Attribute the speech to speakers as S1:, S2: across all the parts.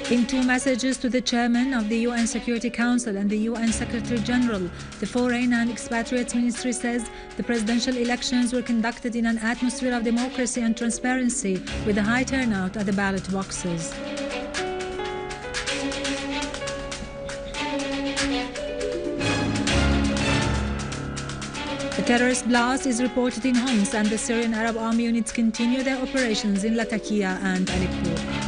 S1: In two messages to the chairman of the UN Security Council and the UN Secretary General, the Foreign and Expatriates Ministry says the presidential elections were conducted in an atmosphere of democracy and transparency with a high turnout at the ballot boxes. A terrorist blast is reported in Homs, and the Syrian Arab Army units continue their operations in Lattakia and Aleppo.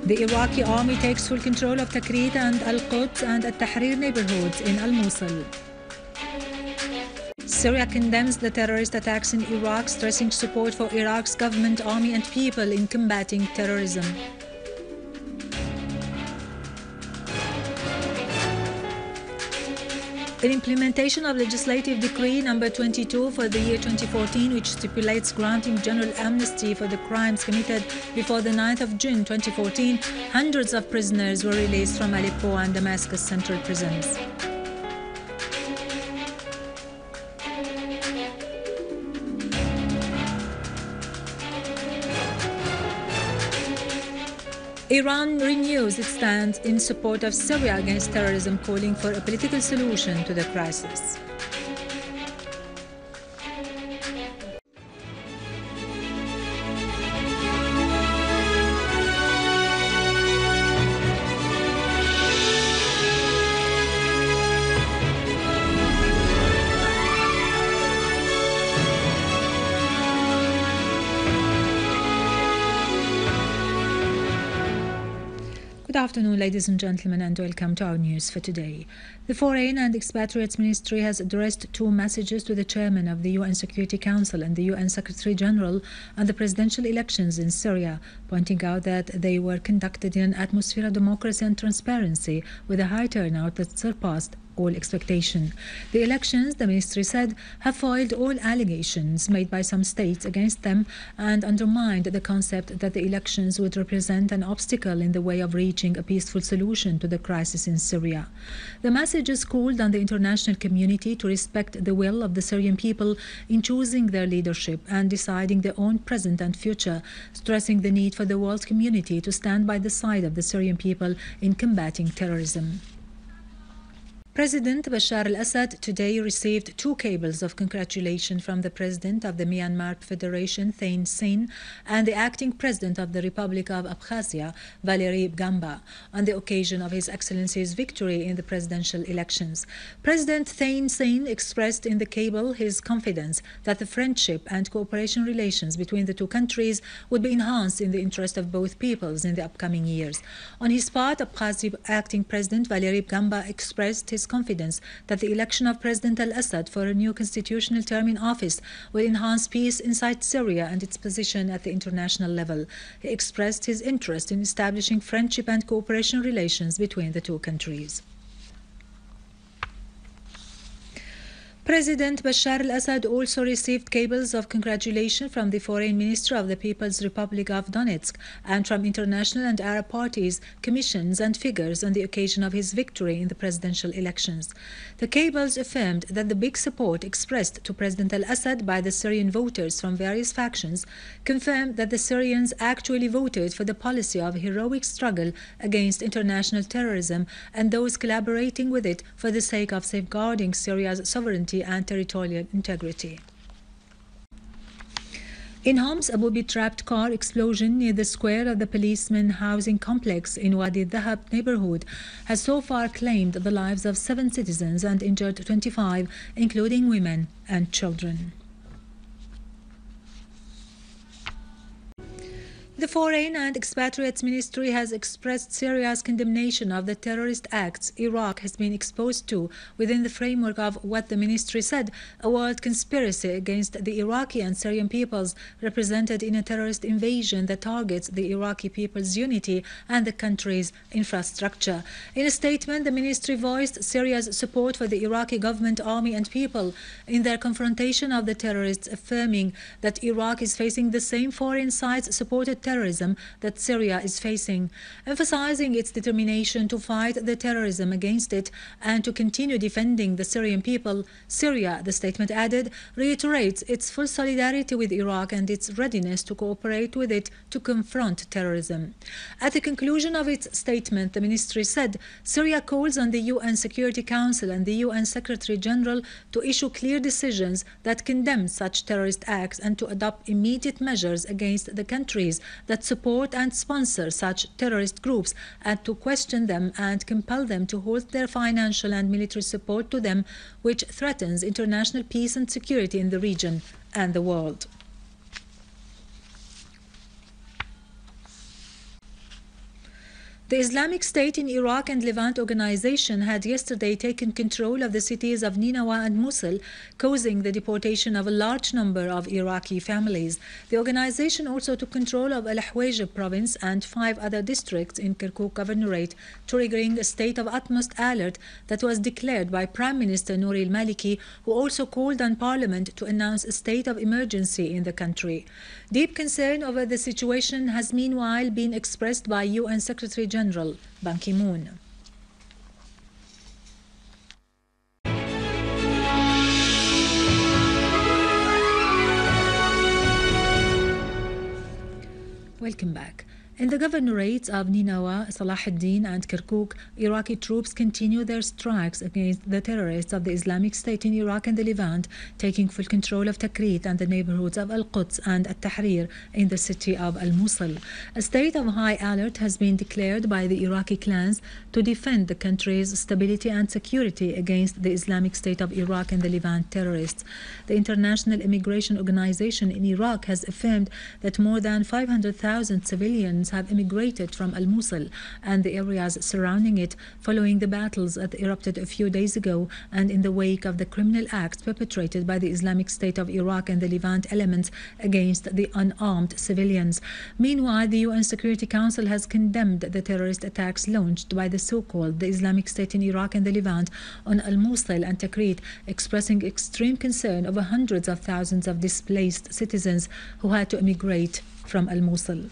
S1: The Iraqi army takes full control of Tikrit and Al-Quds and al-Tahrir neighborhoods in al-Mosul. Syria condemns the terrorist attacks in Iraq, stressing support for Iraq's government, army and people in combating terrorism. In implementation of Legislative Decree No. 22 for the year 2014, which stipulates granting general amnesty for the crimes committed before the 9th of June 2014, hundreds of prisoners were released from Aleppo and Damascus central prisons. Iran renews its stand in support of Syria against terrorism, calling for a political solution to the crisis. Good afternoon, ladies and gentlemen, and welcome to our news for today. The Foreign and Expatriates Ministry has addressed two messages to the chairman of the UN Security Council and the UN Secretary General on the presidential elections in Syria, pointing out that they were conducted in an atmosphere of democracy and transparency with a high turnout that surpassed all expectation. The elections, the ministry said, have foiled all allegations made by some states against them and undermined the concept that the elections would represent an obstacle in the way of reaching a peaceful solution to the crisis in Syria. The messages called on the international community to respect the will of the Syrian people in choosing their leadership and deciding their own present and future, stressing the need for the world community to stand by the side of the Syrian people in combating terrorism. President Bashar al-Assad today received two cables of congratulation from the President of the Myanmar Federation, Thein Sein, and the acting President of the Republic of Abkhazia, Valery Gamba, on the occasion of His Excellency's victory in the presidential elections. President Thein Sein expressed in the cable his confidence that the friendship and cooperation relations between the two countries would be enhanced in the interest of both peoples in the upcoming years. On his part, Abkhazia acting President Valery Gamba expressed his confidence that the election of President al-Assad for a new constitutional term in office will enhance peace inside Syria and its position at the international level. He expressed his interest in establishing friendship and cooperation relations between the two countries. President Bashar al-Assad also received cables of congratulation from the Foreign Minister of the People's Republic of Donetsk and from international and Arab parties, commissions and figures on the occasion of his victory in the presidential elections. The cables affirmed that the big support expressed to President al-Assad by the Syrian voters from various factions confirmed that the Syrians actually voted for the policy of heroic struggle against international terrorism and those collaborating with it for the sake of safeguarding Syria's sovereignty and territorial integrity. In Homs, a booby-trapped car explosion near the square of the policeman housing complex in Wadi Dhahab neighborhood has so far claimed the lives of 7 citizens and injured 25, including women and children. The Foreign and Expatriates Ministry has expressed Syria's condemnation of the terrorist acts Iraq has been exposed to within the framework of what the ministry said a world conspiracy against the Iraqi and Syrian peoples represented in a terrorist invasion that targets the Iraqi people's unity and the country's infrastructure. In a statement, the ministry voiced Syria's support for the Iraqi government, army and people in their confrontation of the terrorists, affirming that Iraq is facing the same foreign sides-supported terrorism that Syria is facing, emphasizing its determination to fight the terrorism against it and to continue defending the Syrian people. Syria, the statement added, reiterates its full solidarity with Iraq and its readiness to cooperate with it to confront terrorism. At the conclusion of its statement, the ministry said Syria calls on the UN Security Council and the UN Secretary General to issue clear decisions that condemn such terrorist acts and to adopt immediate measures against the countries that support and sponsor such terrorist groups and to question them and compel them to halt their financial and military support to them, which threatens international peace and security in the region and the world. The Islamic State in Iraq and Levant organization had yesterday taken control of the cities of Nineveh and Mosul, causing the deportation of a large number of Iraqi families. The organization also took control of al-Hawija province and 5 other districts in Kirkuk Governorate, triggering a state of utmost alert that was declared by Prime Minister Nouri al-Maliki, who also called on Parliament to announce a state of emergency in the country. Deep concern over the situation has meanwhile been expressed by UN Secretary General Ban Ki-moon. Welcome back. In the governorates of Nineveh, Salah ad-Din and Kirkuk, Iraqi troops continue their strikes against the terrorists of the Islamic State in Iraq and the Levant, taking full control of Tikrit and the neighborhoods of Al-Quds and Al-Tahrir in the city of Al-Mosul. A state of high alert has been declared by the Iraqi clans to defend the country's stability and security against the Islamic State of Iraq and the Levant terrorists. The International Immigration Organization in Iraq has affirmed that more than 500,000 civilians have immigrated from Al-Mosul and the areas surrounding it following the battles that erupted a few days ago and in the wake of the criminal acts perpetrated by the Islamic State of Iraq and the Levant elements against the unarmed civilians. Meanwhile, the UN Security Council has condemned the terrorist attacks launched by the so-called the Islamic State in Iraq and the Levant on Al-Mosul and Tikrit, expressing extreme concern over hundreds of thousands of displaced citizens who had to immigrate from Al-Mosul.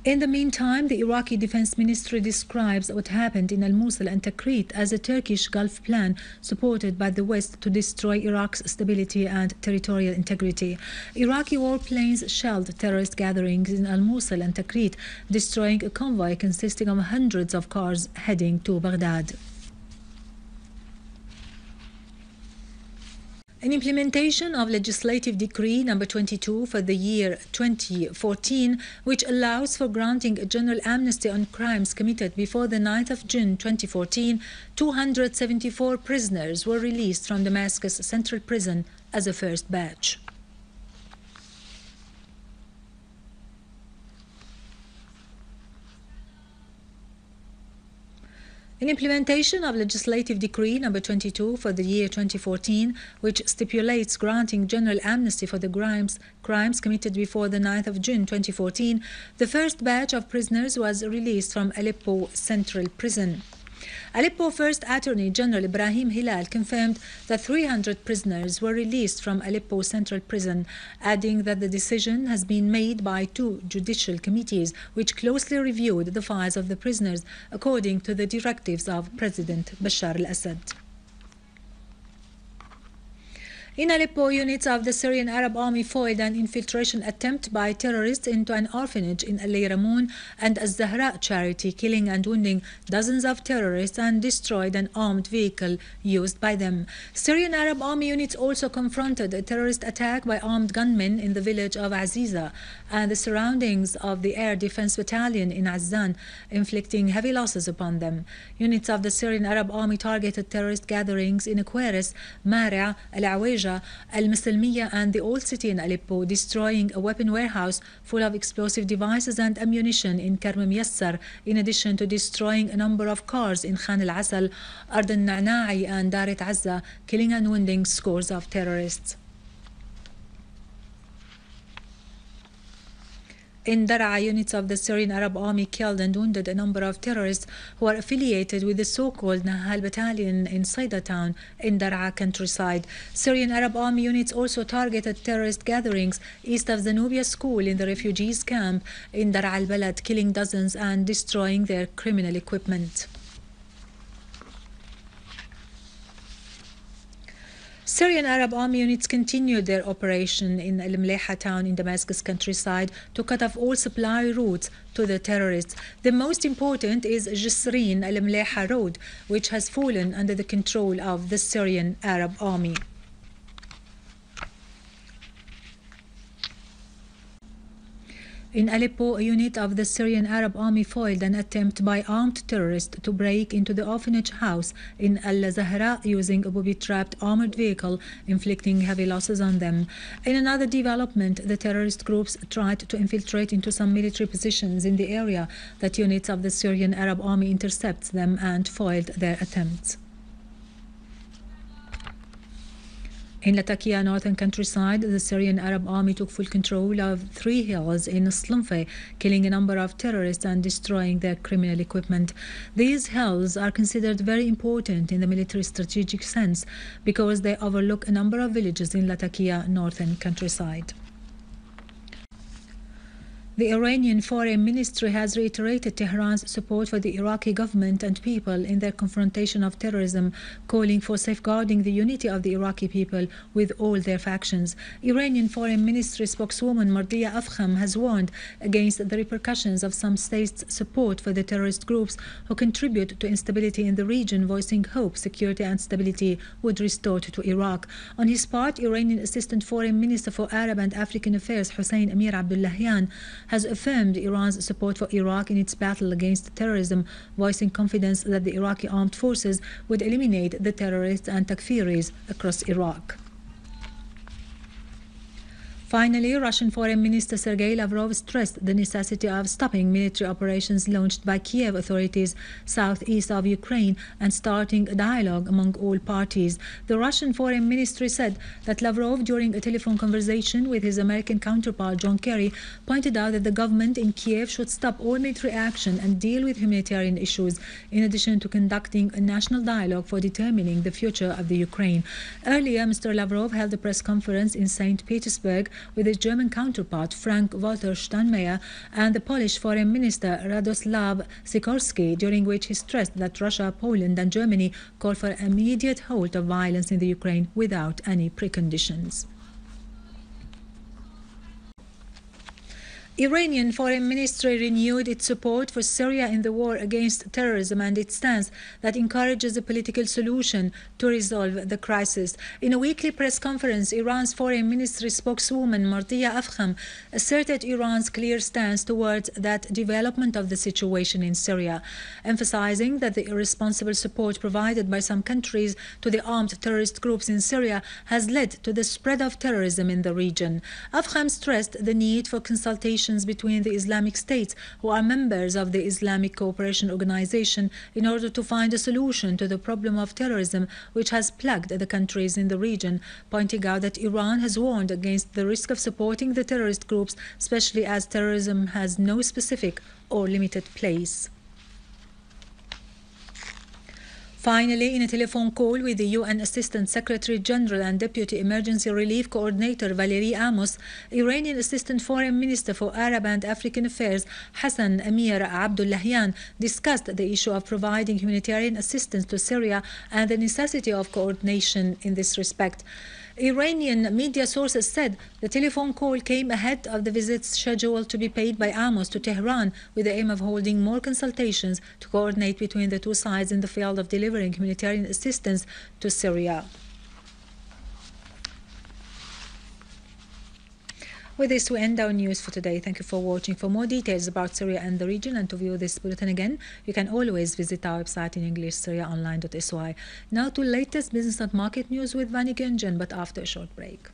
S1: In the meantime, the Iraqi Defense Ministry describes what happened in Al-Mosul and Tikrit as a Turkish Gulf plan supported by the West to destroy Iraq's stability and territorial integrity. Iraqi warplanes shelled terrorist gatherings in Al-Mosul and Tikrit, destroying a convoy consisting of hundreds of cars heading to Baghdad. In implementation of Legislative Decree No. 22 for the year 2014, which allows for granting a general amnesty on crimes committed before the 9th of June 2014, 274 prisoners were released from Damascus Central Prison as a first batch. In implementation of Legislative Decree No. 22 for the year 2014, which stipulates granting general amnesty for the crimes committed before the 9th of June 2014, the first batch of prisoners was released from Aleppo Central Prison. Aleppo First Attorney General Ibrahim Hilal confirmed that 300 prisoners were released from Aleppo Central Prison, adding that the decision has been made by 2 judicial committees which closely reviewed the files of the prisoners according to the directives of President Bashar al-Assad. In Aleppo, units of the Syrian Arab Army foiled an infiltration attempt by terrorists into an orphanage in al-Layramoun and al-Zahra charity, killing and wounding dozens of terrorists and destroyed an armed vehicle used by them. Syrian Arab Army units also confronted a terrorist attack by armed gunmen in the village of Aziza and the surroundings of the Air Defense Battalion in Azzan, inflicting heavy losses upon them. Units of the Syrian Arab Army targeted terrorist gatherings in Aquaris, Mara, al-Awija, al-Muslimiyya and the Old City in Aleppo, destroying a weapon warehouse full of explosive devices and ammunition in Karm Yassar, in addition to destroying a number of cars in Khan al-Asal, Ard al-Na'na'i and Daret Azza, killing and wounding scores of terrorists. In Daraa, units of the Syrian Arab Army killed and wounded a number of terrorists who are affiliated with the so-called Nahal Battalion in Saida town in Daraa countryside. Syrian Arab Army units also targeted terrorist gatherings east of Zanubia school in the refugees camp in Daraa al-Balad, killing dozens and destroying their criminal equipment. Syrian Arab Army units continued their operation in al-Mlayha town in Damascus countryside to cut off all supply routes to the terrorists. The most important is Jisrin al-Mlayha road, which has fallen under the control of the Syrian Arab Army. In Aleppo, a unit of the Syrian Arab Army foiled an attempt by armed terrorists to break into the orphanage house in al-Zahra using a booby-trapped armored vehicle, inflicting heavy losses on them. In another development, the terrorist groups tried to infiltrate into some military positions in the area, that units of the Syrian Arab Army intercepts them and foiled their attempts. In Lattakia northern countryside, the Syrian Arab Army took full control of 3 hills in Silnefa, killing a number of terrorists and destroying their criminal equipment. These hills are considered very important in the military strategic sense because they overlook a number of villages in Lattakia northern countryside. The Iranian Foreign Ministry has reiterated Tehran's support for the Iraqi government and people in their confrontation of terrorism, calling for safeguarding the unity of the Iraqi people with all their factions. Iranian Foreign Ministry spokeswoman Mardia Afkham has warned against the repercussions of some states' support for the terrorist groups who contribute to instability in the region, voicing hope security and stability would restore to Iraq. On his part, Iranian Assistant Foreign Minister for Arab and African Affairs Hussein Amir Abdullahian has affirmed Iran's support for Iraq in its battle against terrorism, voicing confidence that the Iraqi armed forces would eliminate the terrorists and takfiris across Iraq. Finally, Russian Foreign Minister Sergei Lavrov stressed the necessity of stopping military operations launched by Kiev authorities southeast of Ukraine and starting a dialogue among all parties. The Russian Foreign Ministry said that Lavrov, during a telephone conversation with his American counterpart John Kerry, pointed out that the government in Kiev should stop all military action and deal with humanitarian issues, in addition to conducting a national dialogue for determining the future of the Ukraine. Earlier, Mr. Lavrov held a press conference in St. Petersburg with his German counterpart Frank-Walter Steinmeier and the Polish Foreign Minister Radoslaw Sikorski, during which he stressed that Russia, Poland and Germany call for an immediate halt of violence in the Ukraine without any preconditions. Iranian Foreign Ministry renewed its support for Syria in the war against terrorism and its stance that encourages a political solution to resolve the crisis. In a weekly press conference, Iran's Foreign Ministry spokeswoman Mardia Afkham asserted Iran's clear stance towards that development of the situation in Syria, emphasizing that the irresponsible support provided by some countries to the armed terrorist groups in Syria has led to the spread of terrorism in the region. Afkham stressed the need for consultation between the Islamic states, who are members of the Islamic Cooperation Organization, in order to find a solution to the problem of terrorism which has plagued the countries in the region, pointing out that Iran has warned against the risk of supporting the terrorist groups, especially as terrorism has no specific or limited place. Finally, in a telephone call with the UN Assistant Secretary General and Deputy Emergency Relief Coordinator Valerie Amos, Iranian Assistant Foreign Minister for Arab and African Affairs Hassan Amir Abdullahian discussed the issue of providing humanitarian assistance to Syria and the necessity of coordination in this respect. Iranian media sources said the telephone call came ahead of the visits scheduled to be paid by Amos to Tehran, with the aim of holding more consultations to coordinate between the two sides in the field of delivering humanitarian assistance to Syria. With this, we end our news for today. Thank you for watching. For more details about Syria and the region, and to view this bulletin again, you can always visit our website in English, syriaonline.sy. Now to latest business and market news with Vani Gunjan, but after a short break.